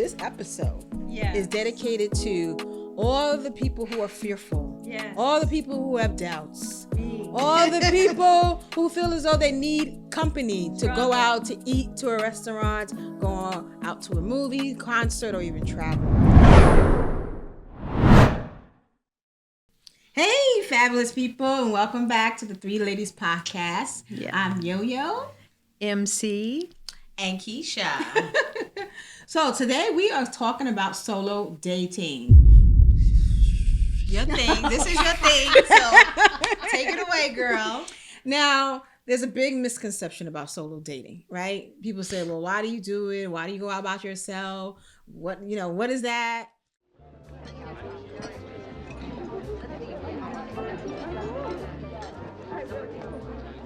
this episode Yes. is dedicated to all the people who are fearful. Yes. All the people who have doubts. Me. All the people who feel as though they need company to go out to eat, to a restaurant, go out to a movie, concert, or even travel. Hey, fabulous people, and welcome back to the Three Ladies Podcast. Yeah. I'm YoYo. MC. And Keisha. So today we are talking about solo dating. Your thing. This is your thing. So take it away, girl. Now, there's a big misconception about solo dating, right? People say, well, why do you do it? Why do you go out by yourself? What is that?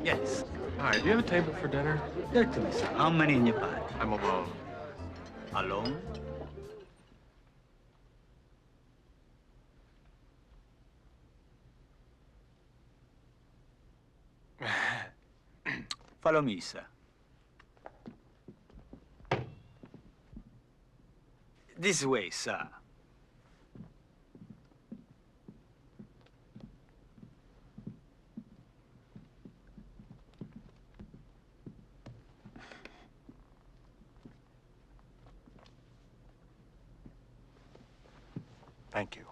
Yes. Hi, do you have a table for dinner? Certainly, sir. How many in your party? I'm alone. Alone? Follow me, sir. This way, sir. Thank you.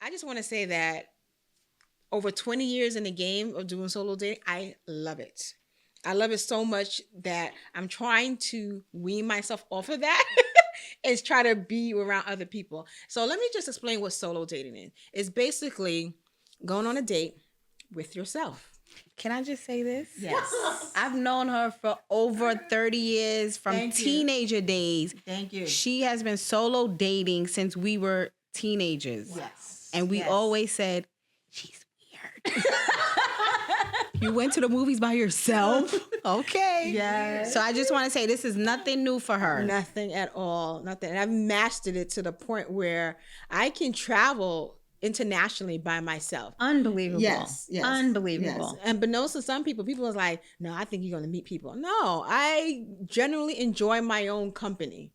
I just want to say that over 20 years in the game of doing solo dating, I love it. I love it so much that I'm trying to wean myself off of that and try to be around other people. So let me just explain what solo dating is. It's basically going on a date with yourself. Can I just say this? Yes. I've known her for over 30 years from Thank you. teenager days. Thank you. She has been solo dating since we were teenagers. Yes. And we Yes. always said, she's weird. You went to the movies by yourself? Okay. Yes. So I just want to say this is nothing new for her. Nothing at all. Nothing. And I've mastered it to the point where I can travel internationally by myself. Unbelievable. Yes. Unbelievable. Yes. And beknownst to some people, people was like, no, I think you're going to meet people. No, I generally enjoy my own company.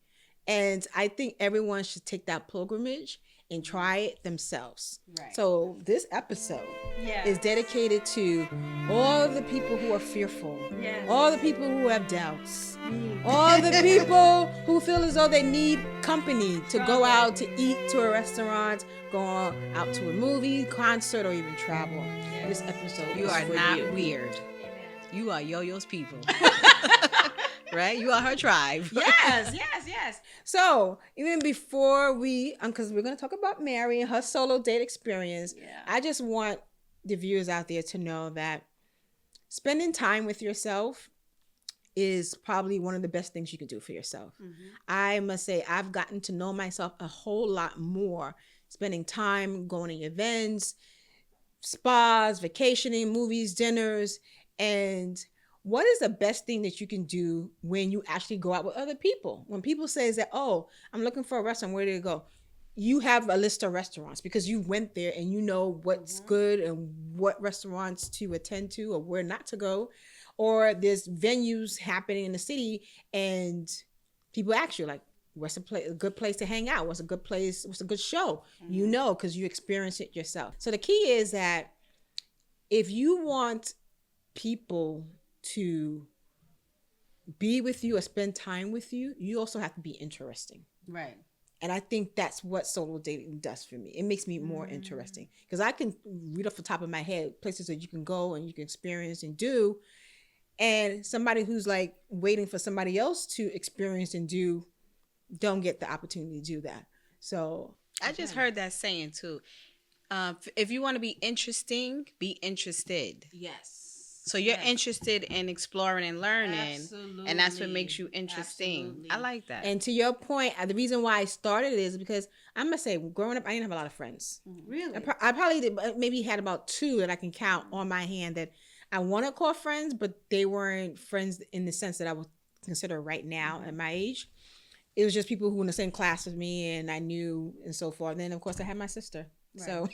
And I think everyone should take that pilgrimage and try it themselves. Right. So this episode Yes. is dedicated to all the people who are fearful. Yes. All the people who have doubts. All the people who feel as though they need company to go out to eat, to a restaurant, go out to a movie, concert, or even travel. This episode You is are for not you. weird. You are Yo-Yo's people. Right? You are her tribe. Yes. So even before we, because we're going to talk about Mary and her solo date experience, I just want the viewers out there to know that spending time with yourself is probably one of the best things you can do for yourself. I must say, I've gotten to know myself a whole lot more, spending time going to events, spas, vacationing, movies, dinners, and what is the best thing that you can do when you actually go out with other people? When people say that, oh, I'm looking for a restaurant, where do you go? You have a list of restaurants because you went there and you know what's good and what restaurants to attend to or where not to go. Or there's venues happening in the city and people ask you, like, what's a good place to hang out? What's a good place? What's a good show? You know, because you experience it yourself. So the key is that if you want people to be with you or spend time with you, you also have to be interesting. Right. And I think that's what solo dating does for me. It makes me more interesting because I can read off the top of my head places that you can go and you can experience and do. And somebody who's like waiting for somebody else to experience and do don't get the opportunity to do that. So I just heard that saying too. If you want to be interesting, be interested. yes. So you're interested in exploring and learning. Absolutely. And that's what makes you interesting. Absolutely. I like that. And to your point, the reason why I started it is because I'm going to say, growing up, I didn't have a lot of friends. Really? I probably maybe had about 2 that I can count on my hand that I want to call friends, but they weren't friends in the sense that I would consider right now at my age. it was just people who were in the same class as me and I knew and so forth. And then of course I had my sister. Right. So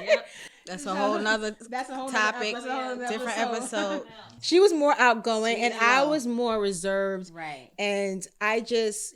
Yep. That's a whole nother that's a whole topic, nother, that's a whole nother different episode. She was more outgoing Sweet and and I low. was more reserved. Right. And I just,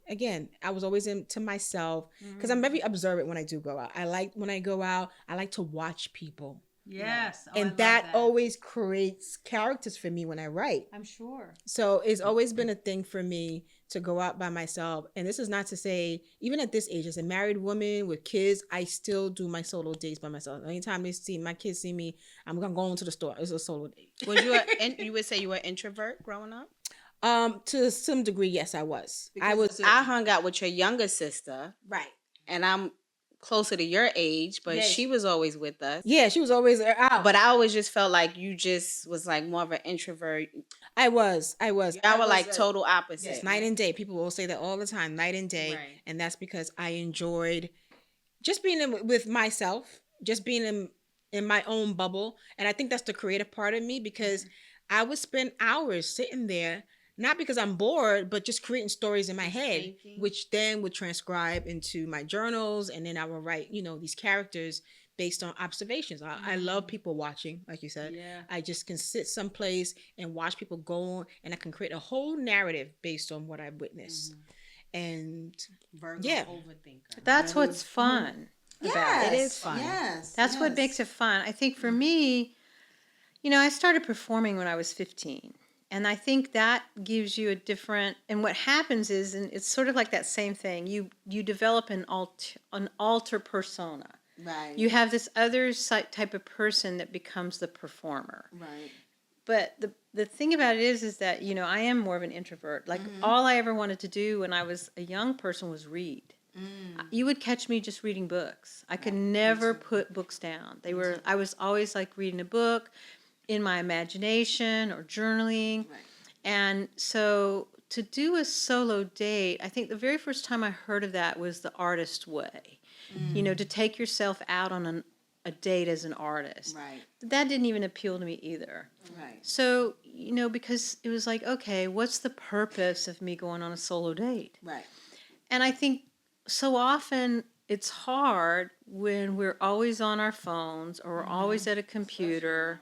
again, I was always into myself because I'm very observant when I do go out. When I go out, I like to watch people. Yes. Oh, I And love that always creates characters for me when I write. I'm sure. So it's always been a thing for me to go out by myself. And this is not to say, even at this age, as a married woman with kids, I still do my solo dates by myself. Anytime my kids see me, I'm going to go into the store. It's a solo date. Was you would say you were an introvert growing up? To some degree, yes, I was. I hung out with your younger sister, Right. and I'm closer to your age, but Yes. she was always with us. Yeah, she was always out. But I always just felt like you just was like more of an introvert. I was. Y'all were like total opposite. Yes, night and day. People will say that all the time, night and day. Right. And that's because I enjoyed just being with myself, just being in my own bubble. And I think that's the creative part of me because I would spend hours sitting there, not because I'm bored, but just creating stories in my head, which then would transcribe into my journals. And then I would write, these characters based on observations. I love people watching, like you said. Yeah. I just can sit someplace and watch people go on, and I can create a whole narrative based on what I witnessed. And Virgo yeah. overthinker. That's what's fun about it. It is fun. Yes. That's what makes it fun. I think for me, I started performing when I was 15. And I think that gives you a different, and what happens is, and it's sort of like that same thing, you develop an alter persona. Right. You have this other type of person that becomes the performer. Right. But the thing about it is that, I am more of an introvert. Like all I ever wanted to do when I was a young person was read. You would catch me just reading books. I could never put books down. I was always like reading a book in my imagination or journaling. Right. And so to do a solo date, I think the very first time I heard of that was the artist way. To take yourself out on a date as an artist. Right. That didn't even appeal to me either. Right. So, because it was like, okay, what's the purpose of me going on a solo date? Right. And I think so often it's hard when we're always on our phones or we're always at a computer.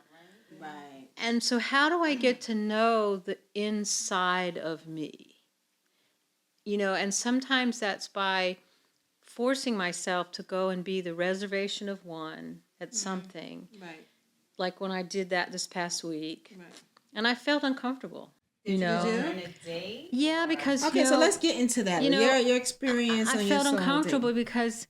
Right. And so how do I get to know the inside of me? And sometimes that's by forcing myself to go and be the reservation of one at something. Right. Like when I did that this past week. Right. And I felt uncomfortable. You do? Yeah, because okay, so let's get into that. Your experience. I on felt your solo uncomfortable date. because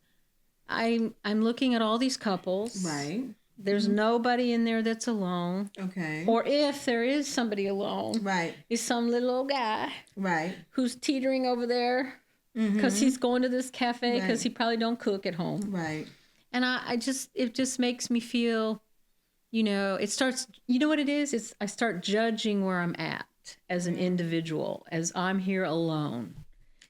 I'm looking at all these couples. Right. There's nobody in there that's alone. Okay. Or if there is somebody alone, Right. is some little old guy Right. who's teetering over there because he's going to this cafe because Right. he probably don't cook at home. Right. And it just makes me feel, it starts, what it is? I start judging where I'm at as an individual, as I'm here alone.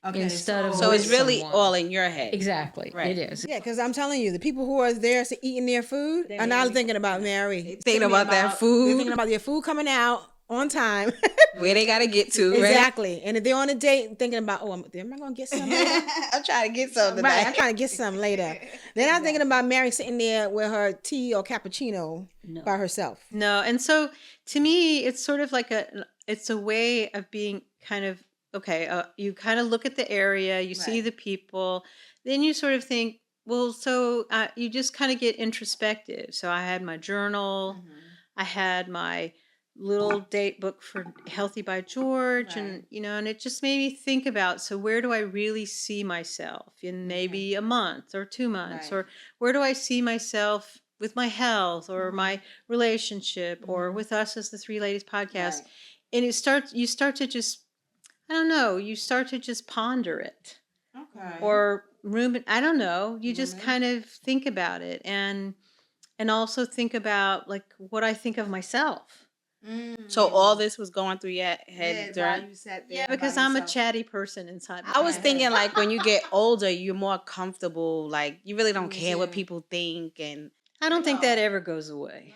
Okay. Instead of So it's with really someone. all in your head. Exactly. Right. It is. Yeah, because I'm telling you, the people who are there eating their food are not thinking about Mary. Thinking about that They're food, thinking about their food coming out on time. where they gotta get to, right? Exactly. And if they're on a date, thinking about, am I going to get some later? I'm trying to get some Right, I'm tonight. trying to get some later. They're not thinking about Mary sitting there with her tea or cappuccino by herself. No, and so to me, it's sort of like it's a way of being kind of, okay, you kind of look at the area, you see the people, then you sort of think, well, so you just kind of get introspective. So I had my journal, I had my little date book for Healthy by George, and and it just made me think about, so where do I really see myself in maybe a month or 2 months, or where do I see myself with my health or my relationship or with us as the Three Ladies podcast. And you start to just, I don't know, you start to just ponder it. Okay. Or I don't know, you just kind of think about it, and also think about like what I think of myself. So all this was going through your head during. you sat there Yeah, because I'm a chatty person inside. I was thinking like when you get older, you're more comfortable. Like you really don't care what people think, and I don't think that ever goes away.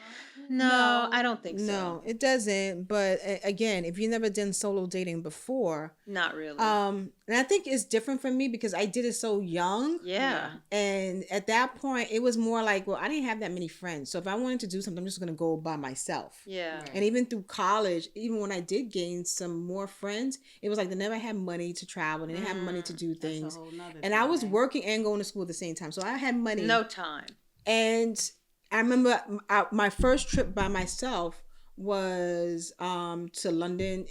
No, I don't think so. No, it doesn't. But again, if you've never done solo dating before, Not really. and I think it's different for me because I did it so young. Yeah. And at that point, it was more like, well, I didn't have that many friends. So if I wanted to do something, I'm just going to go by myself. Yeah. And even through college, even when I did gain some more friends, it was like they never had money to travel. They didn't have money to do things. And I was working and going to school at the same time. So I had money. No time. And I remember my first trip by myself was to London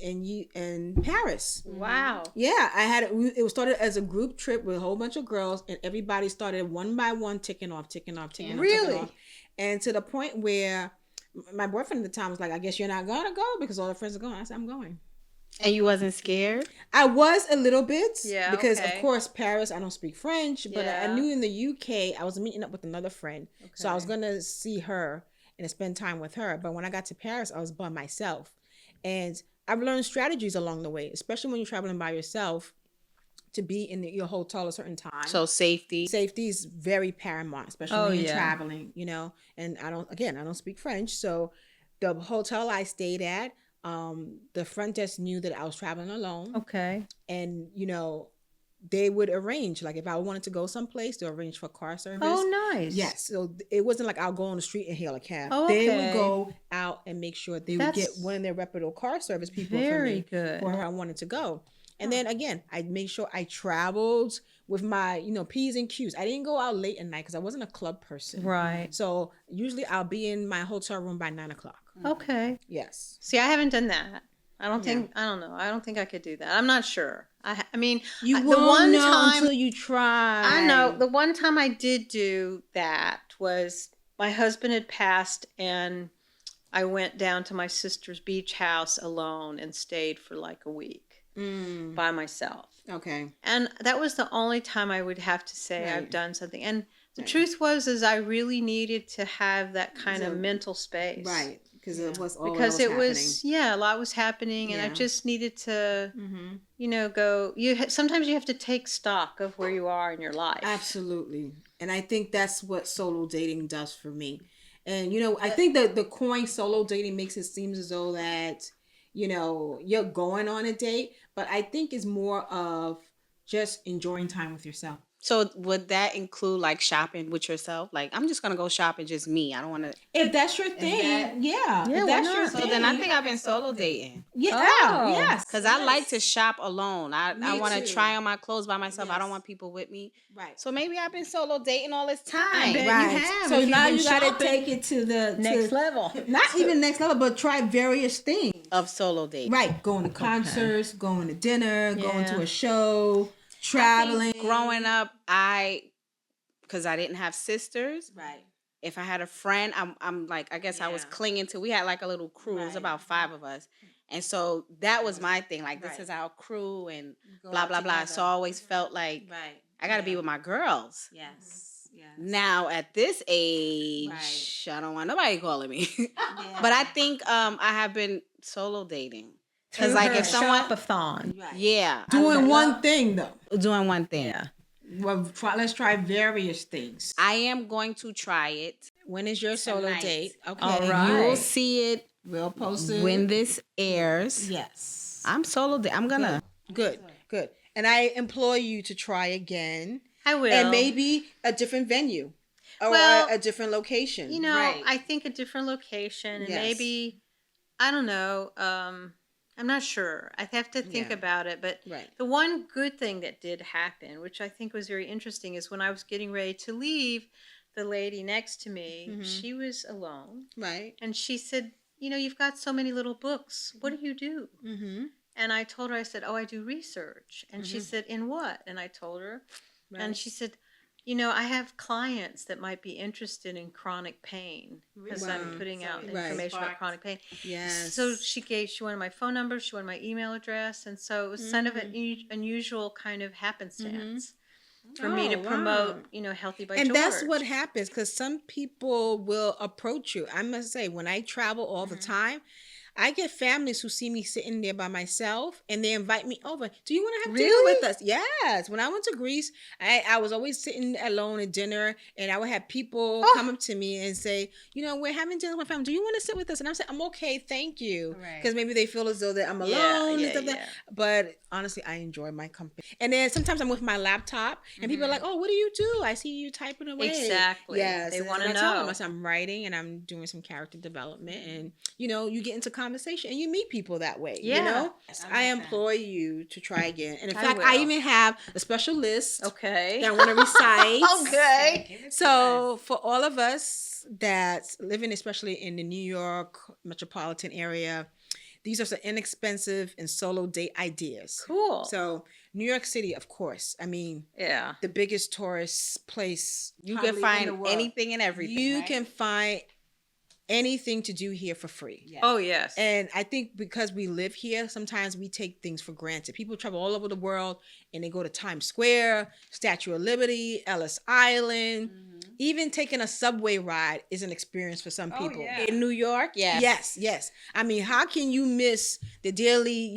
and Paris. Wow. Yeah, I had it was started as a group trip with a whole bunch of girls, and everybody started one by one ticking off. Really? And to the point where my boyfriend at the time was like, "I guess you're not gonna go because all the friends are going." I said, "I'm going." And you wasn't scared? I was a little bit, Yeah, because okay. of course Paris, I don't speak French, but I Yeah. knew in the UK I was meeting up with another friend, so I was gonna see her and spend time with her. But when I got to Paris, I was by myself, and I've learned strategies along the way, especially when you're traveling by yourself, to be in your hotel a certain time. So safety. Safety is very paramount, especially Oh, when you're yeah. traveling, and I don't speak French. So the hotel I stayed at, the front desk knew that I was traveling alone. Okay. And, they would arrange, like if I wanted to go someplace, they'll arrange for car service. Oh, nice. Yes. So it wasn't like I'll go on the street and hail a cab. Oh, They okay. would go out and make sure they would get That's one of their reputable car service people very for me good. for where I wanted to go. And then again, I made sure I traveled with my, P's and Q's. I didn't go out late at night because I wasn't a club person. Right. So usually I'll be in my hotel room by 9:00. Okay. Yes. See, I haven't done that. I don't know. I don't think I could do that. I'm not sure. I mean, You the won't one know time until you try. I know the one time I did do that was my husband had passed and I went down to my sister's beach house alone and stayed for like a week by myself. Okay. And that was the only time I would have to say Right. I've done something. And the truth was I really needed to have that kind of mental space. Right. Because it was all Because that it was a lot was happening and I Yeah. just needed to go sometimes you have to take stock of where you are in your life. Absolutely. And I think that's what solo dating does for me. And, I think that the coin solo dating makes it seem as though that, you're going on a date, but I think it's more of just enjoying time with yourself. So would that include like shopping with yourself? Like, I'm just gonna go shopping just me. I don't want to. If that's your thing, yeah. Yeah, If why that's not? your So thing. then I think I've been solo dating. Yeah, Oh. yes. Because I like to shop alone. I Me want to too. try on my clothes by myself. I don't Yes. want people with me. Right. So maybe I've been solo dating all this time. bet. Right. you have, So if you've now been you got to shopping. take it to the Next level. Not even next level, but try various things. Of solo dating. Right. Going to concerts, going to dinner, going to Yeah. a show, traveling. Growing up, because I didn't have sisters. Right. If I had a friend, I'm like, I guess I was Yeah. clinging to. We had like a little crew. It was Right. about 5 of us. And so that was my thing. Like, Right. this is our crew and Go blah, out blah, blah. together. So I always felt like Right. I got to be with my girls. Yes. Yes. Now at this age, Right. I don't want nobody calling me. But I think I have been solo dating. Because like if someone, shop-a-thon. Right. yeah, Doing one thing though. doing one thing. Yeah. Well, let's try various things. I am going to try it. When is your solo Tonight. date? Okay. All You right. will see it We'll post it. when this airs. Yes. I'm solo dating. I'm gonna. Good. Good. And I implore you to try again. I will. And maybe a different venue or Well, a different location. Right. I think a different location and Yes. maybe I don't know. I'm not sure. I have to think Yeah. about it. But Right. the one good thing that did happen, which I think was very interesting, is when I was getting ready to leave, the lady next to me, she was alone. Right. And she said, you've got so many little books. What do you do? Mm-hmm. And I told her, I said, I do research. And she said, in what? And I told her. And she said, I have clients that might be interested in chronic pain because I'm putting out information about chronic pain. Yes. So she wanted my phone number, she wanted my email address. And so it was kind of an unusual kind of happenstance for me to Oh, promote, Healthy by and George. that's what happens because some people will approach you. I must say, when I travel all the time, I get families who see me sitting there by myself and they invite me over. Do you want to have dinner Really? with us? Yes. When I went to Greece, I was always sitting alone at dinner, and I would have people come up to me and say, we're having dinner with my family. Do you want to sit with us? And I'm saying, I'm okay, thank you. Right. Because maybe they feel as though that I'm alone and stuff like that. But honestly, I enjoy my company. And then sometimes I'm with my laptop and people are like, oh, what do you do? I see you typing away. Exactly. Yes. They And want to I tell know. them, I say, I'm writing and I'm doing some character development. And, you get into conversation and you meet people that way. Yeah. I employ you to try again. And in I fact, will. I even have a special list Okay. that I want to recite. Okay. So for all of us that's living, especially in the New York metropolitan area, these are some inexpensive and solo date ideas. Cool. So New York City, of course. I mean, Yeah. the biggest tourist place. You probably can in find the world. anything and everything. You right? can find anything to do here for free. Oh, yes. And I think because we live here, sometimes we take things for granted. People travel all over the world and they go to Times Square, Statue of Liberty, Ellis Island. Even taking a subway ride is an experience for some people. yeah. In New York, yes. Yes. I mean, how can you miss the daily,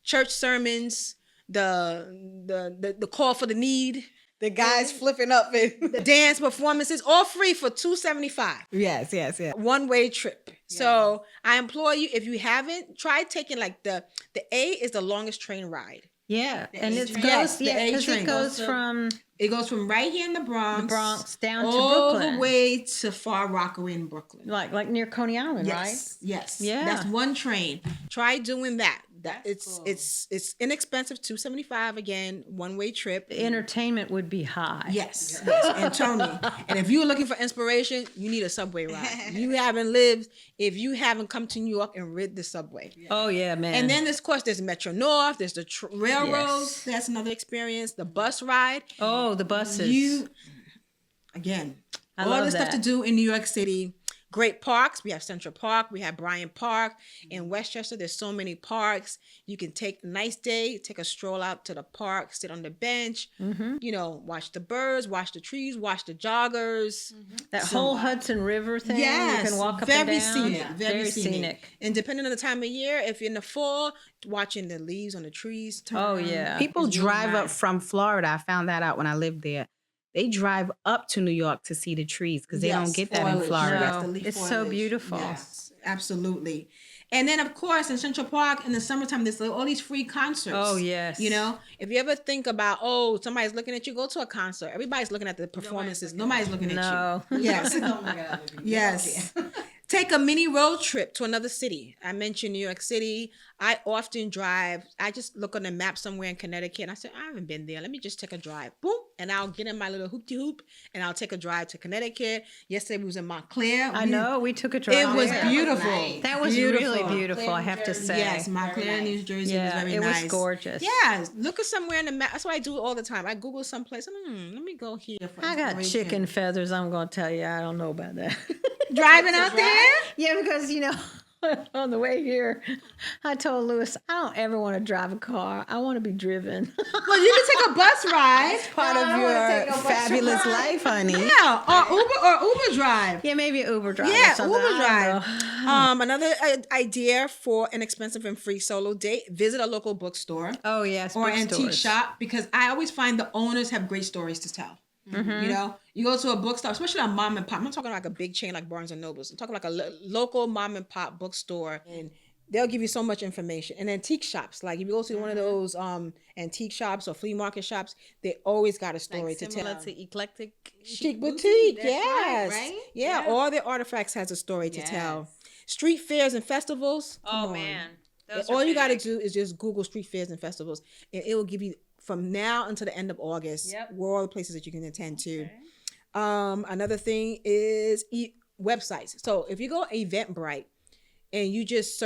church sermons, the call for the need, The guys flipping up and the dance performances, all free for $275. yes. One-way trip. So I implore you, if you haven't, try taking like the A is the longest train ride. Yeah. And it train. goes, Yes, the yeah, A because train it goes goes to- from It goes from right here in the Bronx, down to all Brooklyn. the way to Far Rockaway in Brooklyn. like near Coney Island, right? Yes. Yeah. That's one train. Try doing that. That's cool. It's inexpensive, $275 again, one-way trip. The entertainment would be high. Yes. And Tony. And if you're looking for inspiration, you need a subway ride. If you haven't come to New York and rid the subway. Oh, yeah, man. And then, of course, there's Metro North, there's the railroads. Yes. That's another experience. The bus ride. oh, the buses. Again, I all love the stuff to that. do in New York City. Great parks. We have Central Park. We have Bryant Park. In Westchester, there's so many parks. You can take a nice day, take a stroll out to the park, sit on the bench, watch the birds, watch the trees, watch the joggers. That whole Hudson River thing. You can walk up and very down. scenic, Very scenic. And depending on the time of year, if you're in the fall, watching the leaves on the trees turn. Oh, yeah. People It's really drive up nice. from Florida. I found that out when I lived there. They drive up to New York to see the trees because they don't get that in foliage. Florida. Yes, No, the leaf it's so foliage. beautiful. Yes, absolutely. And then, of course, in Central Park in the summertime, there's all these free concerts. Oh, yes. If you ever think about, somebody's looking at you, go to a concert. Everybody's looking at the performances. Nobody's looking at No. you. Yes. Oh my God. Yes. Take a mini road trip to another city. I mentioned New York City. I often drive. I just look on the map somewhere in Connecticut and I say, I haven't been there. Let me just take a drive. Boom. And I'll get in my little hoop and I'll take a drive to Connecticut. Yesterday we was in Montclair. I know. We took a drive. It was there. beautiful. nice. That was really beautiful, I have to say. Yes, Montclair, New Jersey was Yeah, very it nice. was gorgeous. Yeah, look at somewhere in the map. That's what I do all the time. I Google someplace. Let me go here. For I got inspiration. chicken feathers. I'm going to tell you. I don't know about that. Driving out there? Yeah, because, on the way here, I told Lewis, I don't ever want to drive a car. I want to be driven. Well, you can take a bus ride. Part of your fabulous life, honey. Yeah, or Uber drive. Yeah, maybe an Uber drive. Yeah, or something. Uber I don't drive. know. Another idea for an expensive and free solo date: visit a local bookstore Oh, yes. or antique bookstores. shop, because I always find the owners have great stories to tell. You go to a bookstore, especially a mom and pop. I'm not talking like a big chain like Barnes and Nobles. I'm talking like a local mom and pop bookstore, and they'll give you so much information. And antique shops, like if you go to one of those antique shops or flea market shops, they always got a story to Similar tell. to eclectic Chic boutique, that's yes, right? Yeah, Yeah. all their artifacts has a story to tell. Street fairs and festivals. Oh, come on. man. All you got to do is just Google street fairs and festivals, and it will give you from now until the end of August where all the places that you can attend to. Another thing is websites. So if you go Eventbrite and you just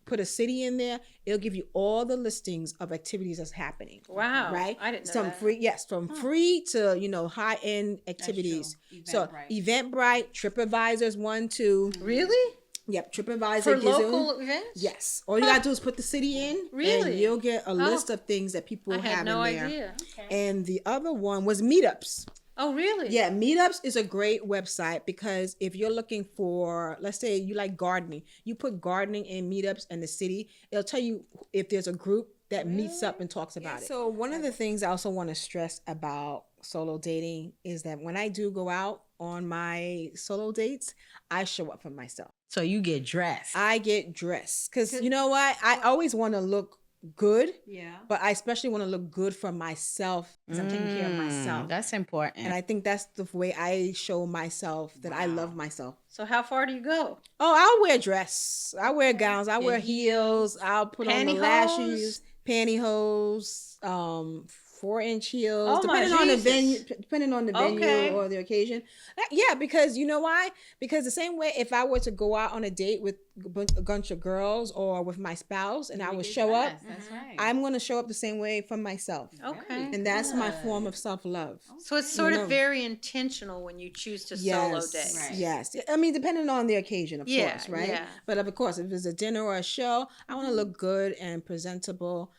put a city in there, it'll give you all the listings of activities that's happening. Wow. Right? I didn't know Some that. free, yes, from free to high end activities. So Eventbrite, TripAdvisor's one, two. Really? Yep, TripAdvisor For gives you- local events? Yes. All you gotta do is put the city in. Really? And you'll get a list of things that people I have had no in there. idea. And the other one was meetups. Oh, really? Yeah, Meetups is a great website because if you're looking for, let's say you like gardening, you put gardening in Meetups in the city, it'll tell you if there's a group that meets up and talks about it. So one of the things I also want to stress about solo dating is that when I do go out on my solo dates, I show up for myself. So you get dressed. I get dressed because you know what? I always want to look good. Yeah. But I especially want to look good for myself because I'm taking care of myself. That's important. And I think that's the way I show myself that I love myself. So how far do you go? Oh, I'll wear dress. I'll wear gowns. I'll wear heels. I'll put on the lashes, pantyhose, 4-inch heels, Oh, depending my on the Jesus. venue, depending on the Okay. venue or the occasion. Yeah, because you know why? Because the same way if I were to go out on a date with a bunch of girls or with my spouse and I would show up, That's right. I'm going to show up the same way for myself. Okay. And that's my form of self-love. So it's sort You know. of very intentional when you choose to solo date. Right. Yes. I mean, depending on the occasion, of Yeah, course, right? yeah. But of course, if it's a dinner or a show, I want to look good and presentable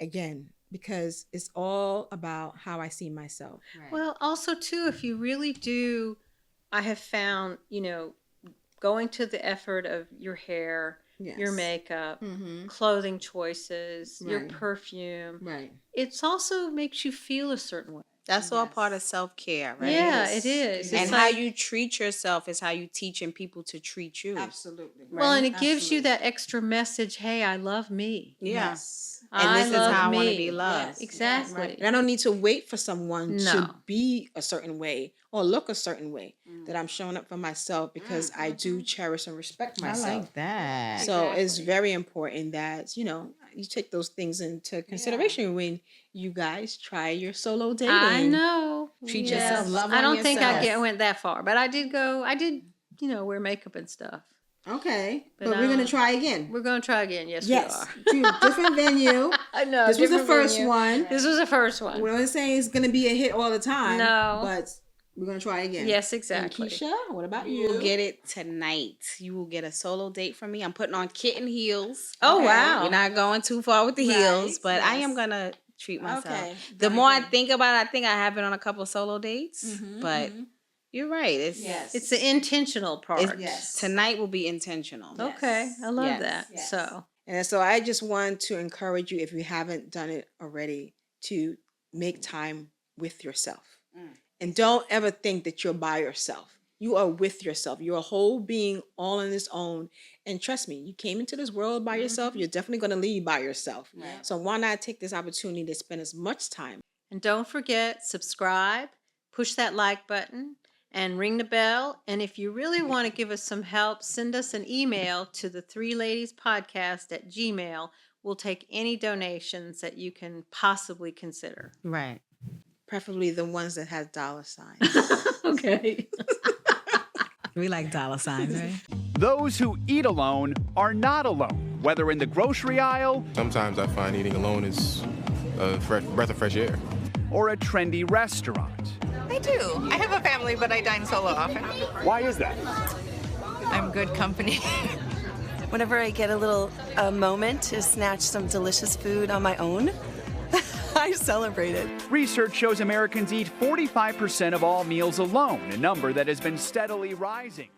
again, because it's all about how I see myself. Right. Well, also too, if you really do, I have found, going to the effort of your hair, Yes. your makeup, Mm-hmm. clothing choices, your Right. perfume, Right. it's also makes you feel a certain way. That's all part of self-care, right? Yeah, it is. And It's how like- you treat yourself is how you teaching people to treat you. Absolutely. well, and it Right? gives you Absolutely. that extra message. Hey, I love me. Yeah. Yes. And this is love how I want to me. be loved. Yes. Exactly. Right. And I don't need to wait for someone No. to be a certain way or look a certain way. That I'm showing up for myself because I do cherish and respect I myself. like that. So it's very important that, you take those things into consideration when you guys try your solo dating. I know. Treat Yes. yourself, love I on don't think I yourself. went that far, but I did, wear makeup and stuff. Okay. But, But, we're going to try again. We're going to try again. Yes, Yes. we are. To different venue. I know. This was the different first venue. one. This was the first one. We're not saying it's going to be a hit all the time. No. But we're going to try again. Yes, And exactly. Keisha, what about You will you? get it tonight. You will get a solo date from me. I'm putting on kitten heels. Oh, Okay. wow. We're not going too far with the Right, heels, but I yes. am gonna treat myself. Okay. The Very more I good. think about it, I think I have been on a couple of solo dates, Mhm, but mhm. you're right. It's Yes. It's the intentional part. Yes. tonight will be intentional. Okay. I love Yes. that. Yes. So, And so I just want to encourage you, if you haven't done it already, to make time with yourself. And don't ever think that you're by yourself. You are with yourself. You're a whole being all on its own. And trust me, you came into this world by yourself. You're definitely going to leave by yourself. Right. So why not take this opportunity to spend as much time? and don't forget, subscribe, push that like button, and ring the bell. And if you really want to give us some help, send us an email to the 3ladiespodcast@gmail.com. We'll take any donations that you can possibly consider. Right. Preferably the ones that have dollar signs. Okay. We like dollar signs, right? Those who eat alone are not alone, whether in the grocery aisle Sometimes I find eating alone is a breath of fresh air. or a trendy restaurant. I do. I have a family, but I dine solo often. Why is that? I'm good company. Whenever I get a little moment to snatch some delicious food on my own, I celebrate it. Research shows Americans eat 45% of all meals alone, a number that has been steadily rising.